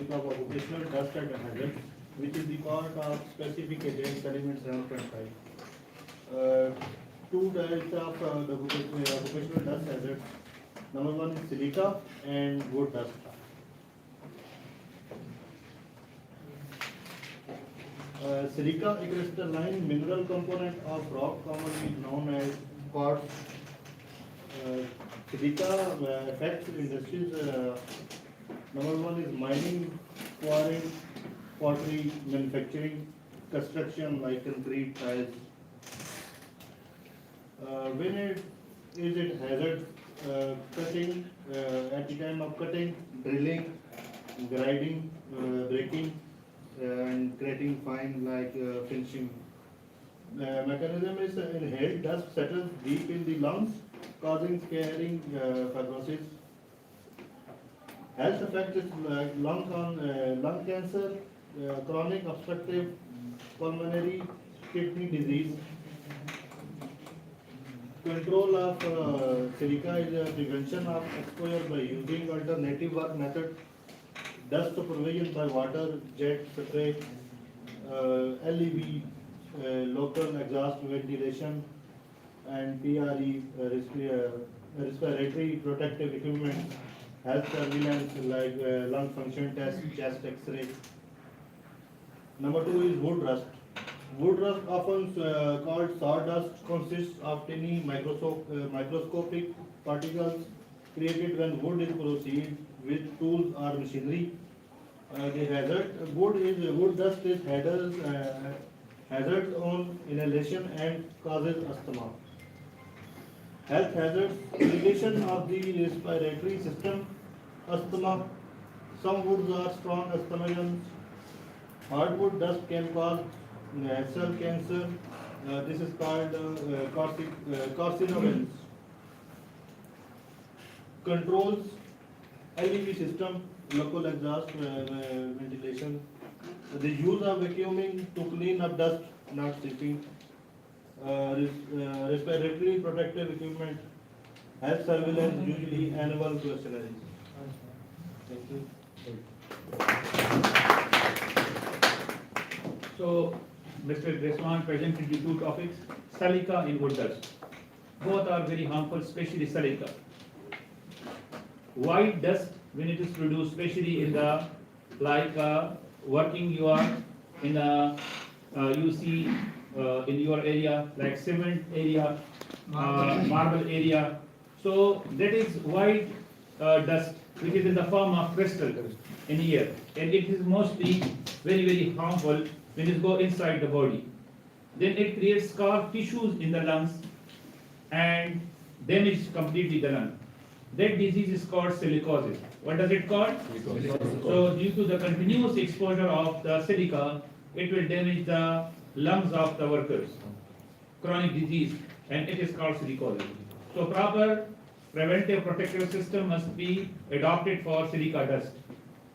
topic of occupational dust and hazards, which is the part of specific agent element 7.5. Two types of the occupational dust hazards. Number one is silica and wood dust. Silica, a crystalline mineral component of rock commonly known as quartz. Silica affects industries. Number one is mining, quarrying, pottery, manufacturing, construction like concrete, tiles. When it is it hazard, cutting, at the time of cutting, drilling, grinding, breaking, and creating fine like finishing. The mechanism is inhaled dust settles deep in the lungs, causing scarring, fibrosis. Health effects is lung cancer, chronic obstructive pulmonary kidney disease. Control of silica is prevention of exposure by using alternative work method, dust supervision by water, jet spray, LEV, local exhaust ventilation, and PRE, respiratory protective equipment, health surveillance like lung function test, chest X-ray. Number two is wood rust. Wood rust, often called sawdust, consists of tiny microscopic particles created when wood is processed with tools or machinery. The hazard wood dust is hazard on inhalation and causes asthma. Health hazards, irritation of the respiratory system, asthma. Some woods are strong asthmagens. Hardwood dust can cause cell cancer. This is called carcinogens. Controls, LEV system, local exhaust ventilation. The use of vacuuming to clean up dust, not sweeping. Respiratory protective equipment, health surveillance, usually annual questionnaires. Thank you. So, Mr. Reswan presented you two topics, silica and wood dust. Both are very harmful, especially silica. White dust, when it is produced, especially in the working you are in the you see in your area like cement area, marble area. So that is white dust which is in the form of crystal in here, and it is mostly very harmful when it go inside the body. Then it creates scar tissues in the lungs and damage completely the lung. That disease is called silicosis. What does it call? Silicosis. So due to the continuous exposure of the silica, it will damage the lungs of the workers. Chronic disease, and it is called silicosis. So proper preventive protective system must be adopted for silica dust.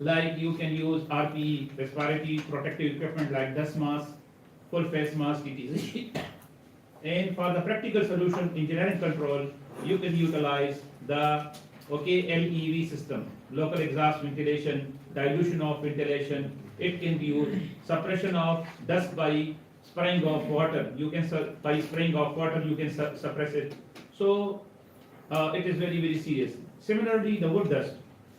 Like you can use RPE, respiratory protective equipment like dust mask, full face mask, etc. And for the practical solution, engineering control, you can utilize the LEV system, local exhaust ventilation, dilution of ventilation. It can be used, suppression of dust by spraying of water. You can by spraying of water you can suppress it. So it is very serious. Similarly, the wood dust.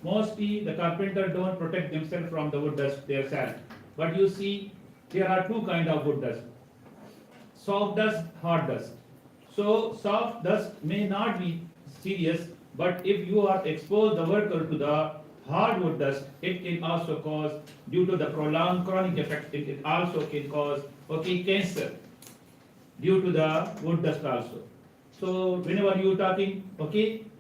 Mostly the carpenter don't protect themselves from the wood dust themselves. But you see, there are two kind of wood dust: soft dust, hard dust. So soft dust may not be serious, but if you are exposed the worker to the hardwood dust, it can also cause, due to the prolonged chronic effect, it also can cause cancer due to the wood dust also. So whenever you are talking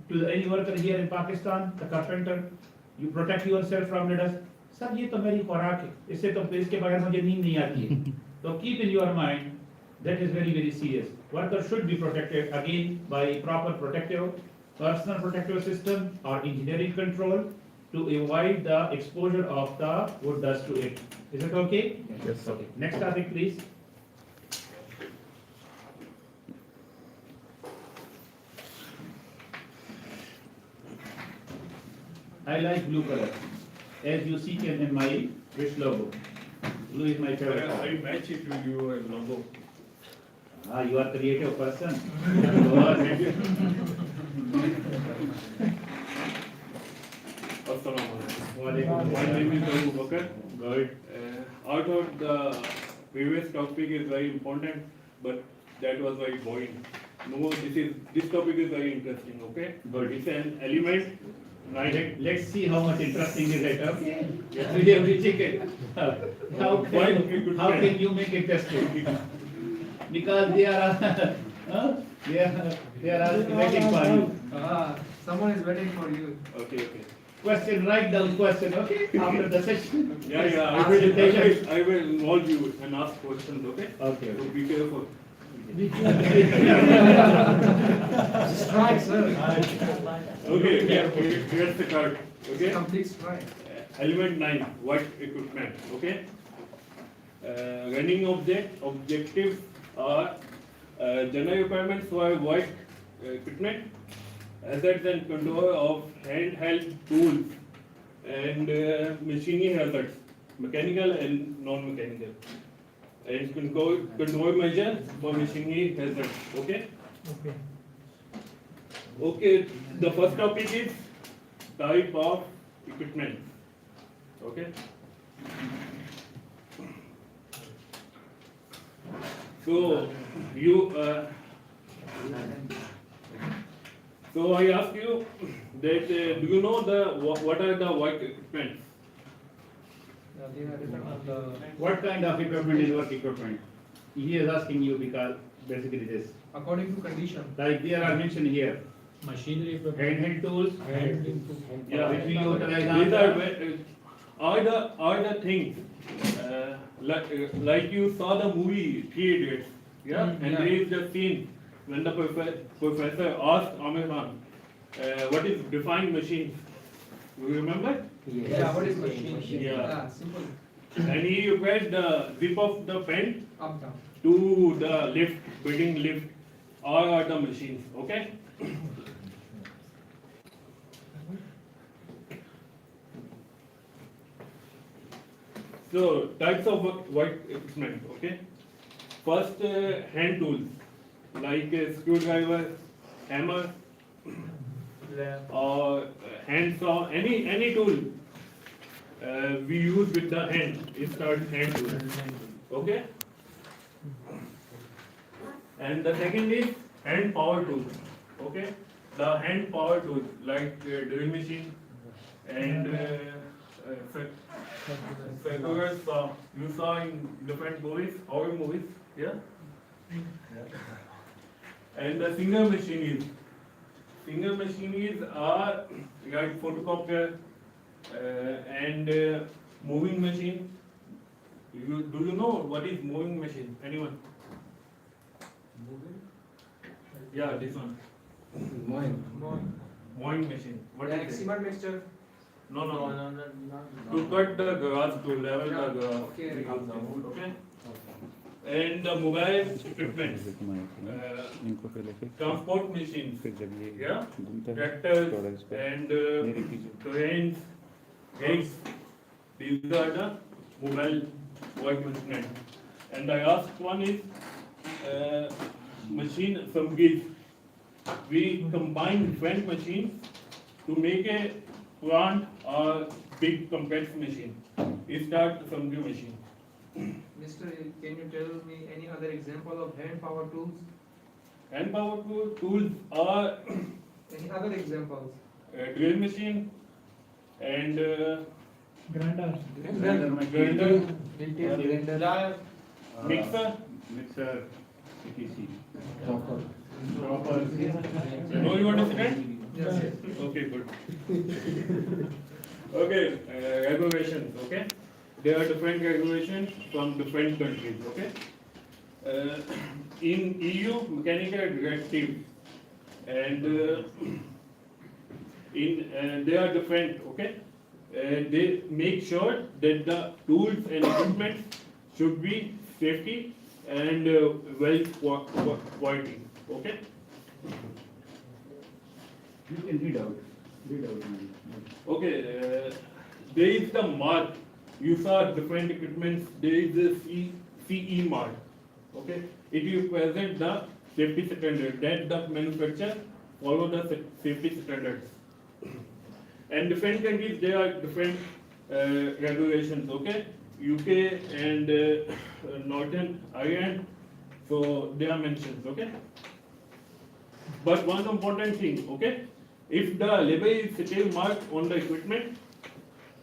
to any worker here in Pakistan, the carpenter, you protect yourself from the dust. Sir, ये तो मेरी खुराक है, इससे तो इसके बगैर मुझे नींद नहीं आती है. So keep in your mind that is very serious. Worker should be protected again by proper personal protective system or engineering control to avoid the exposure of the wood dust to it. Is it okay? Yes, sir. Okay. Next topic, please. I like blue color. as you see in my wrist logo. Blue is my favorite color. I match it with your logo. Ah, you are creative person. Good. Assalamu alaikum. Walaikum My name is assalam. Abu Bakr. Good. I thought the previous topic is very important, but that was very boring. No, this topic is very interesting. Okay. Good. It's an element. Right. Let's see how much interesting is it. Okay. We check it. How can you make it interesting? Because they are they are waiting for you. Someone is waiting for you. Okay. Question, write down question, okay? After the session. Yeah. I will involve you and ask questions. Okay. Okay. So be careful. Strike, sir. Okay. Here's the card. Okay. Complete strike. Element 9, white equipment, okay? Running objectives are general requirements for white equipment, hazards and control of handheld tools, and machinery hazards, mechanical and non-mechanical, and control measures for machinery hazards, okay? Okay, the first topic is type of equipment. Okay. So so I ask you that do you know what are the white equipment? They are different on the. What kind of equipment is work equipment? He is asking you because basically this. According to condition. Like there are mentioned here, Machinery equipment. handheld tools, Yeah, which we utilize these on are the things like you saw the movie Three Idiots, yeah, and Yeah. there is the scene when the professor asked Amir Khan, what is defined machine? You remember? Yeah, what is machine? Yeah. Simple. And he required the zip of the pen Up, down. to the lift, building lift, all are the machines, okay? So, types of white equipment, okay? First, hand tools, like a screwdriver, hammer, or hand saw, any tool we use with the hand is called hand tool, okay? And the second is hand power tools, okay? The hand power tools like drill machine and circular saw you saw in different movies, horror movies, yeah? And the finger machines are like photocopier and moving machine. Do you know what is moving machine? Anyone? Yeah, this one. Mowing machine. What Like is it? cement mixture. No. To cut the grass, to level Yeah, the grass. okay. we use them, okay? And the mobile equipment, transport machines, yeah? Tractors and trains, rigs. These are the mobile work equipment. And the last one is machine assemblies. We combine different machines to make a plant or big complex machine. It's called assembly machine. Mister, can you tell me any other example of hand power tools? Hand power tools are Any other examples? drill machine and Grinder. grinder, mixer. Mixer, etc. Chopper. No, you understand? Yes. Okay, good. Okay, regulations, okay? There are different regulations from different countries, okay? In EU, mechanical directive, and they are different, okay? They make sure that the tools and equipment should be safety and well quality, okay? You can read out. Okay, there is the mark. You saw different equipments. There is the CE mark. Okay, it represents the safety standard that the manufacturer follow the safety standards. And different countries there are different regulations. Okay, UK and Northern Ireland. So they are mentioned. Okay. But one important thing, okay, if the label is still marked on the equipment,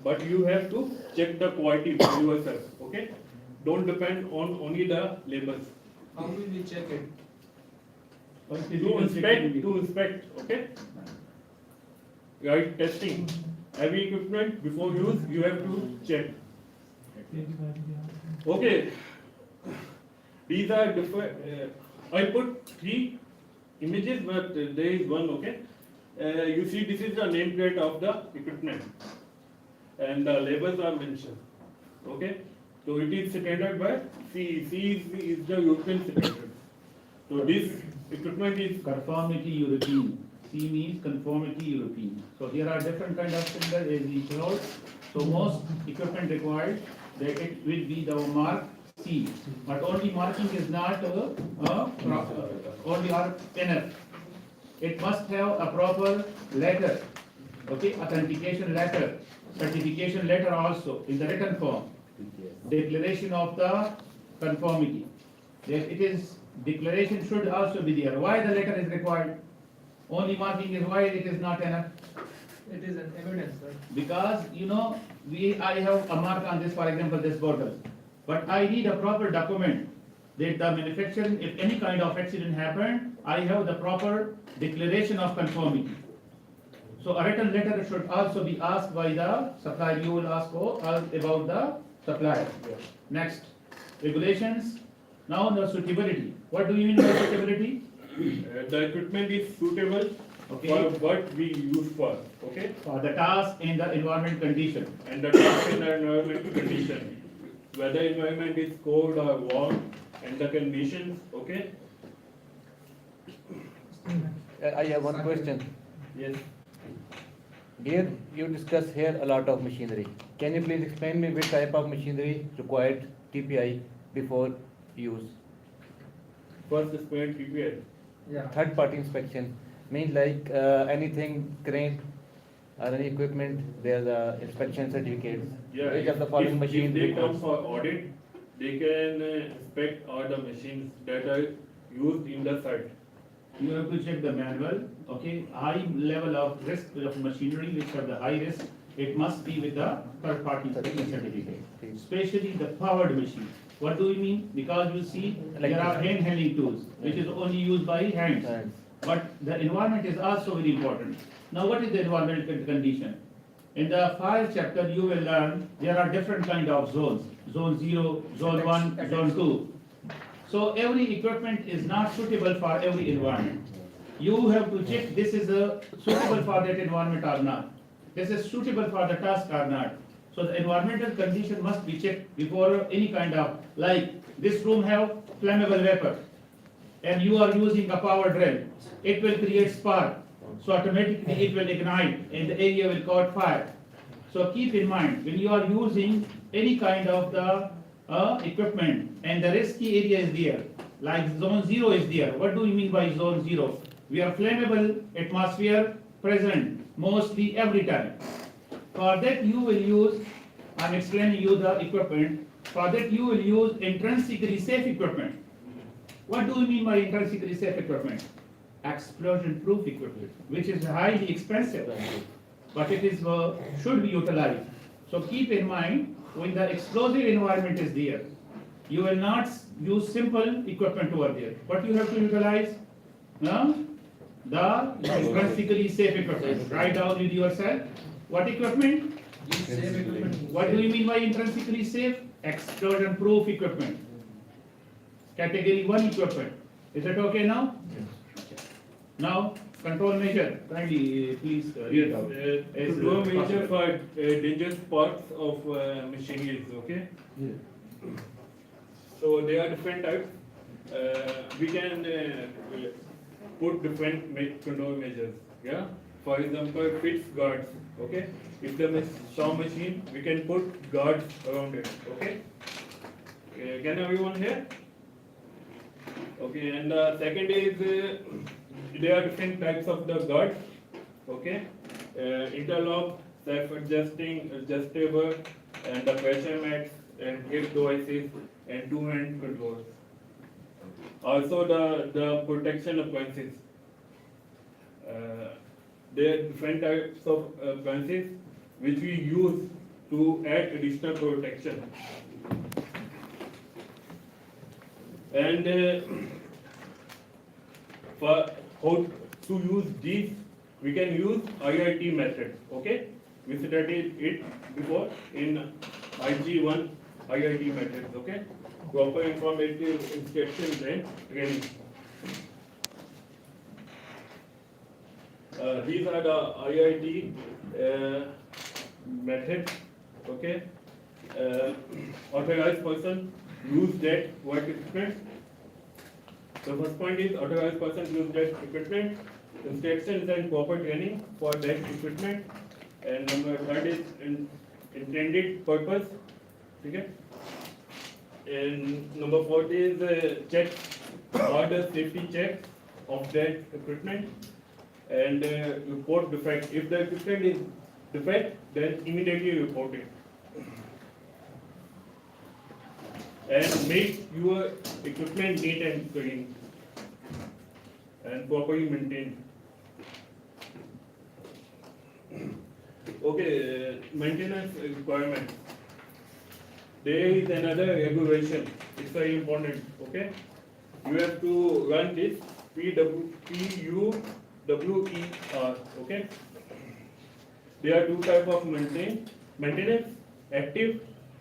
but you have to check the quality for yourself, okay? Don't depend on only the labels. How will we check it? To inspect, okay? Right, testing. Every equipment before use, you have to check. Okay. These are different. I put 3 images, but there is one, okay? You see, this is the nameplate of the equipment, and the labels are mentioned, okay? So it is standard by CE. CE is the European standard. So this equipment is Conformity European. C means conformity European. So there are different kind of standards as we told. So most equipment required, that it will be the mark C. But only marking is not only our inner. It must have a proper letter, okay, authentication letter, certification letter also in the written form. Declaration of the conformity. That it is, declaration should also be there. Why the letter is required? Only marking is why it is not enough. It is an evidence, right? Because, you know, I have a mark on this, for example, this bottle. But I need a proper document that the manufacturing, if any kind of accident happened, I have the proper declaration of conformity. So a written letter should also be asked by the supplier. You will ask about the supplier. Next, regulations. Now the suitability. What do you mean by suitability? the equipment is suitable Okay. for what we use for, okay? For the task and the environment condition. And the task and the environment condition, whether environment is cold or warm, and the conditions, okay? I have one question. Yes. Here you discuss here a lot of machinery. Can you please explain me which type of machinery required TPI before use? First explain TPI. Yeah. Third party inspection means like anything crane or any equipment, there's a inspection certificates. Yeah, Which of the following if machine they come requires? for audit, they can inspect all the machines that are used in the site. You have to check the manual, okay, high level of risk of machinery, which are the high risk, it must be with the third party inspection certificate. Especially the powered machine. What do we mean? Because you see, there are hand handling tools, which is only used by hands. Hands. But the environment is also very important. Now what is the environmental condition? In the fire chapter, you will learn there are different kind of zones. Zone 0, zone 1, zone 2. So every equipment is not suitable for every environment. You have to check this is suitable for that environment or not. This is suitable for the task or not. So the environmental condition must be checked before any kind of, like this room have flammable vapor and you are using a power drill. It will create spark. So automatically it will ignite and the area will caught fire. So keep in mind, when you are using any kind of the equipment and the risky area is there, like zone 0 is there. What do we mean by zone 0? We are flammable atmosphere present mostly every time. For that you will use, I'm explaining you the equipment, for that you will use intrinsically safe equipment. What do we mean by intrinsically safe equipment? Explosion proof equipment, which is highly expensive, but it is should be utilized. So keep in mind, when the explosive environment is there, you will not use simple equipment over there. What you have to utilize? The intrinsically safe equipment. Write down with yourself. What equipment? Safe equipment. What do you mean by intrinsically safe? Explosion proof equipment. Category 1 equipment. Is it okay now? Now, control measure. Kindly, please read Yes, out. As control measure possible. for dangerous parts of machinery, okay? So there are different types. We can put different control measures, yeah? for example, fits guards. Okay, if the saw machine, we can put guards around it. Okay, can everyone hear? Okay, and the second is there are different types of the guards. Okay, interlock, self-adjusting, adjustable, and the pressure mats and hip devices and two-hand controls. Also the protection appliances. There are different types of appliances which we use to add additional protection. And for how to use these, we can use IIT method. Okay, we studied it before in IG1 IIT methods. Okay, proper informative instructions and training. These are the IIT methods. Okay, authorized person use that work equipment. The first point is authorized person use that equipment. Instructions and proper training for that equipment. And number third is intended purpose. Okay. And number fourth is check or the safety check of that equipment and report defect. If the equipment is defect, then immediately report it. And make your equipment neat and clean and properly maintained. Okay, maintenance requirement. There is another regulation. It's very important. Okay, you have to run this PUWER. Okay, there are two types of maintenance: active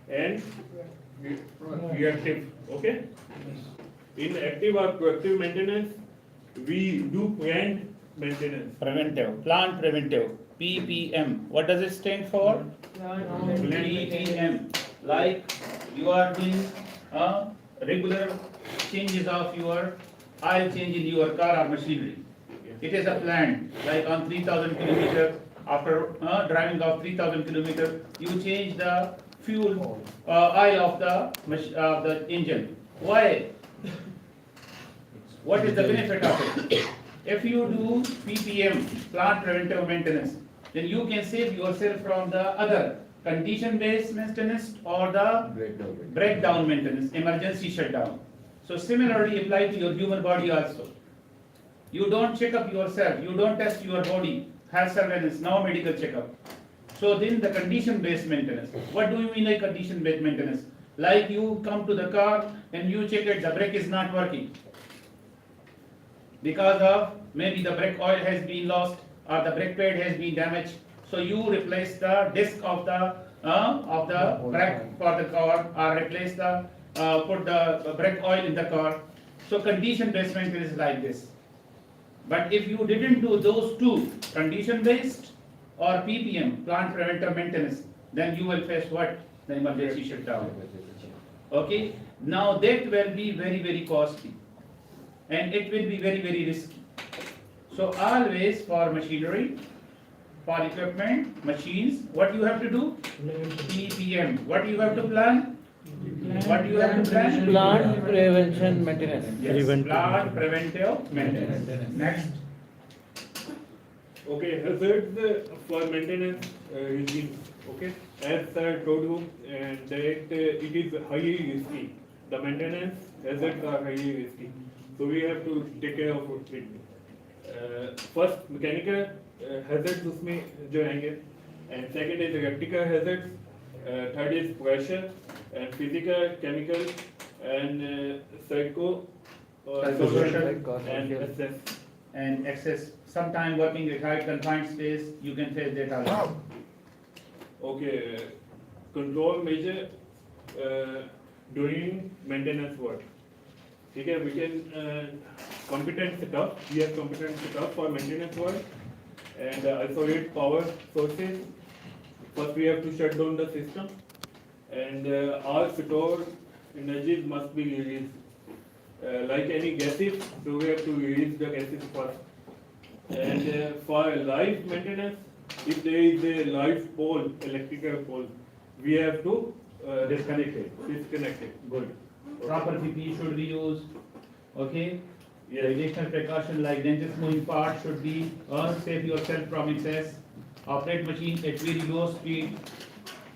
and reactive. Okay, in active or proactive maintenance, we do planned maintenance. Preventive, plant preventive, PPM. What does it stand for? PPM. Like you are doing regular changes of your oil change in your car or machinery. It is a plan, like on 3000 kilometers, after driving of 3000 kilometers, you change the fuel oil of the engine. Why? What is the benefit of it? If you do PPM, plant preventive maintenance, then you can save yourself from the other condition-based maintenance or the breakdown maintenance, emergency shutdown. So similarly apply to your human body also. You don't check up yourself, you don't test your body, health surveillance, no medical checkup. So then the condition-based maintenance. What do you mean by condition-based maintenance? Like you come to the car and you check it, the brake is not working. Because of maybe the brake oil has been lost or the brake pad has been damaged. So you replace the disc of the brake for the car or replace the put the brake oil in the car. So condition-based maintenance is like this. But if you didn't do those two, condition-based or PPM, plant preventive maintenance, then you will face what? The emergency shutdown. Okay? Now that will be very, very costly. And it will be very, very risky. So always for machinery, for equipment, machines, what you have to do? PPM. What you have to plan? What you have to plan? Plant prevention maintenance. Yes, plant preventive maintenance. Next. Okay, hazards for maintenance regime. Okay, as I told you, that it is highly risky. The maintenance hazards are highly risky, so we have to take care of it. First, mechanical hazards उसमें जो आएंगे, and second is electrical hazards. Third is pressure and physical, chemical, and psycho, social, and access. And access. Sometime working with high confined space, you can face that also. Okay, control measure during maintenance work. Okay, we can competent setup. We have competent setup for maintenance work and isolate power sources. First, we have to shut down the system, and all stored energies must be released. Like any gases, so we have to release the gases first. And for live maintenance, if there is a live pole, electrical pole, we have to Disconnect it. disconnect it. Good. Proper PPE should be used. Okay. Yes. Additional precaution like dangerous moving parts should be save yourself from excess. Operate machine at very low speed.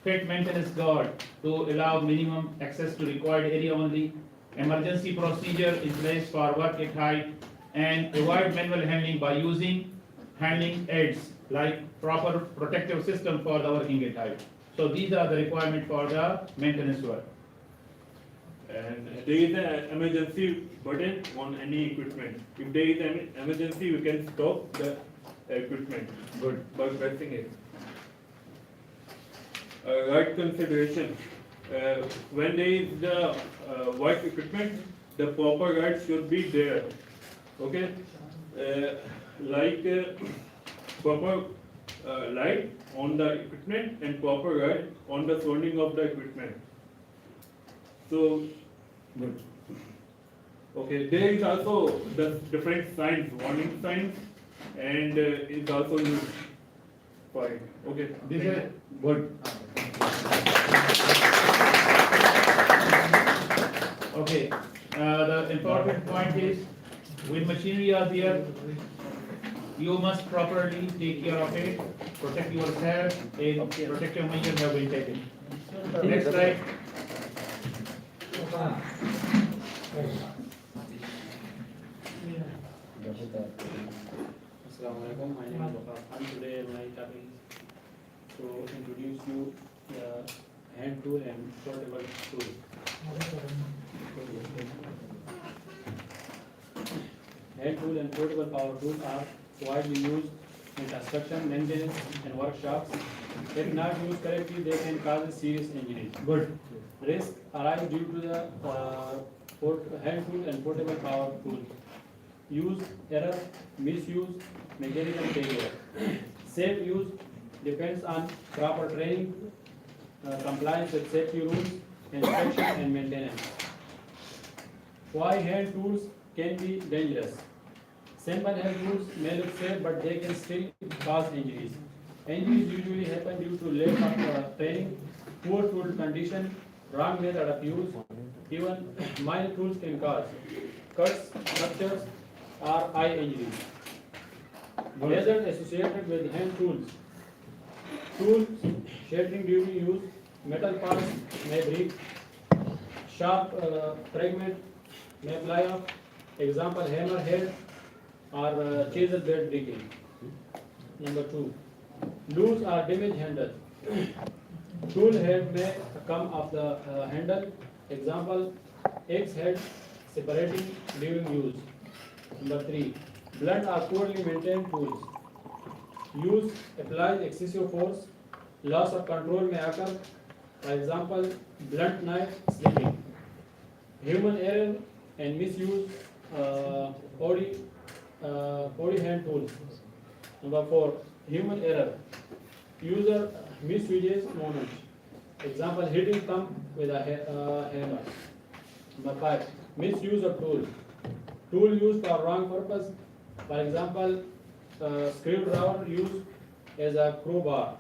Fit maintenance guard to allow minimum access to required area only. Emergency procedure in place for work at height, and avoid manual handling by using handling aids like proper protective system for the working at height. So these are the requirement for the maintenance work. And there is an emergency button on any equipment. If there is an emergency, we can stop the equipment Good. by pressing it. Right consideration. When there is the white equipment, the proper right should be there. Okay? Proper light on the equipment and proper light on the surrounding of the equipment. So, Good. okay, there is also the different signs, warning signs, and it's also used for it. Okay. This is good. Okay, the important point is, when machinery are there, you must properly take care of it, protect yourself, and protective measures have been taken. Next slide. Assalamualaikum. My name is Waqaf Khan. Today my topic is to introduce you the hand tool and portable tool. Hand tool and portable power tools are widely used in construction, maintenance, and workshops. If not used correctly, they can cause serious injuries. Good. Risk arise due to the hand tool and portable power tool. Use, error, misuse, mechanical failure. Safe use depends on proper training, compliance with safety rules, inspection and maintenance. Why hand tools can be dangerous? Simple hand tools may look safe, but they can still cause injuries. Injuries usually happen due to lack of training, poor tool condition, wrong method of use. Even minor tools can cause cuts, fractures, or eye injuries. Hazard associated with hand tools. Tools shattering due to use, metal parts may break, sharp fragment may fly off. Example, hammer head or chisel blade breaking. Number 2, loose or damaged handle. Tool head may come off the handle. Example, X head separating during use. Number 3, blunt or poorly maintained tools. Use applies excessive force. Loss of control may occur. For example, blunt knife slipping. Human error and misuse body hand tools. Number 4, human error. User misuses movement. Example, hitting thumb with a hammer. Number 5, misuse of tool. Tool used for wrong purpose. For example, screwdriver used as a crowbar.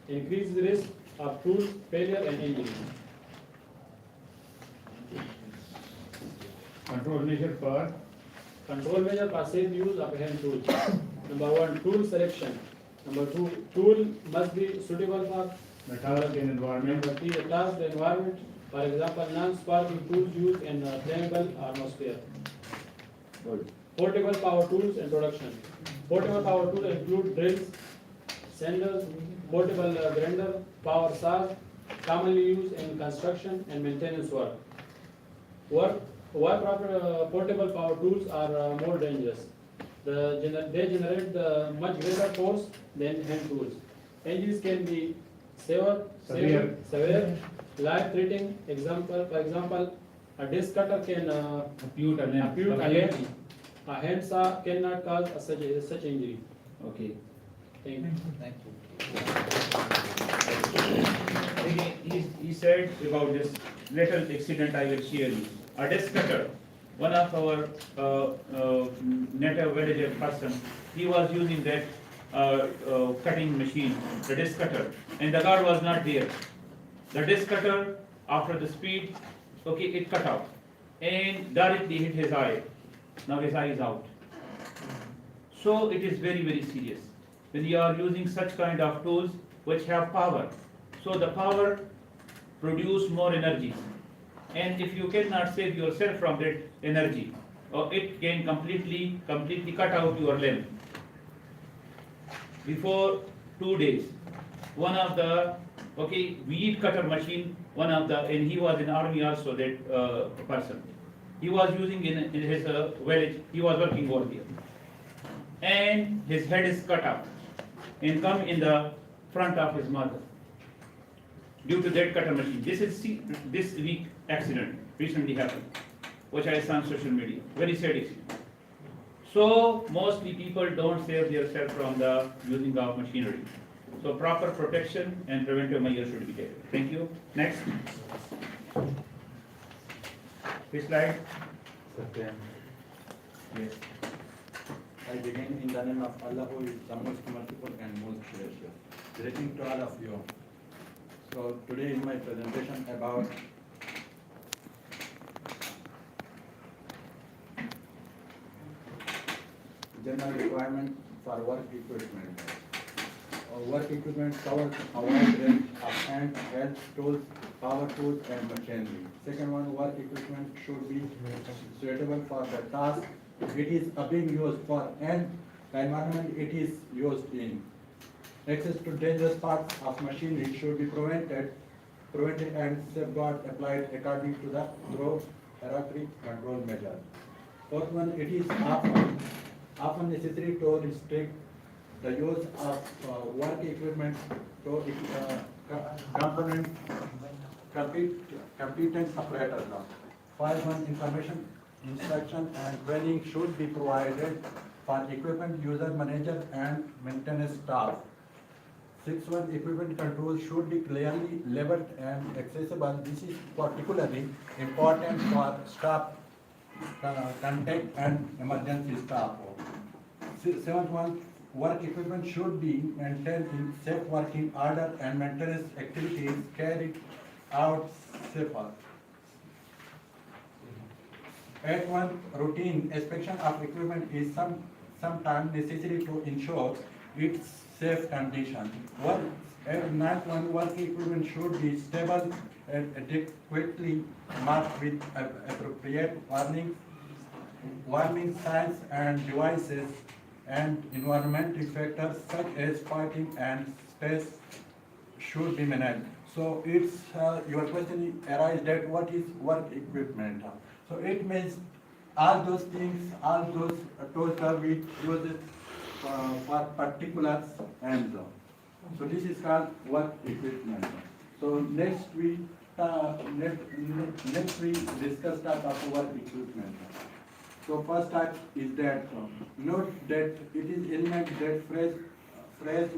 Increases risk of tool failure and injury. Control measure for Control measure for safe use of hand tools. Number 1, tool selection. Number 2, tool must be suitable for. the task and environment. Number 3, the task, the environment. For example, non-sparking tools used in a flammable atmosphere. Good. Portable power tools introduction. Portable power tools include drills, sanders, portable grinder, power saws, commonly used in construction and maintenance work. Why portable power tools are more dangerous? They generate much greater force than hand tools. Injuries can be severe, life-threatening. For example, a disc cutter can Ampute a limb. ampute a limb. A hand saw cannot cause such injury. Okay. Thank you. He said about this little accident I will share you. A disc cutter one of our native villager person, he was using that cutting machine, the disc cutter, and the guard was not there. The disc cutter, after the speed, okay, it cut out and directly hit his eye. Now his eye is out. So it is very, very serious when you are using such kind of tools which have power. So the power produce more energy, and if you cannot save yourself from that energy, it can completely cut out your limb. Before 2 days, one of the weed cutter machine, and he was in army also, that person. He was using in his village, he was working over there. And his head is cut off and come in the front of his mother due to that cutter machine. This week accident recently happened, which I saw on social media. Very sad accident. So mostly people don't save themselves from the using of machinery. So proper protection and preventive measures should be taken. Thank you. Next. This slide. Yes. I begin in the name of Allah, who is the most merciful and most gracious. Greeting to all of you. So today in my presentation about general requirement for work equipment. Work equipment covers a wide range of hand, tools, power tools, and machinery. Second one, work equipment should be suitable for the task it is being used for and the environment it is used in. Access to dangerous parts of machinery should be prevented and safeguard applied according to the hierarchy control measure. Fourth one, it is often necessary to restrict the use of work equipment to competent operators. 5.1 information, instruction and training should be provided for equipment user, manager and maintenance staff. 6.1 equipment control should be clearly labeled and accessible. This is particularly important for staff contact and emergency staff. 7.1 work equipment should be maintained in safe working order and maintenance activities carried out safer. 8.1 routine inspection of equipment is sometimes necessary to ensure its safe condition. 9.1 work equipment should be stable and adequately marked with appropriate warning signs and devices, and environmental factors such as fighting and stress should be managed. So it's your question arises that what is work equipment? So it means all those things, all those tools are we use it for particulars and so this is called work equipment. So next we discuss type of work equipment. So first type is that note that it is element that phrase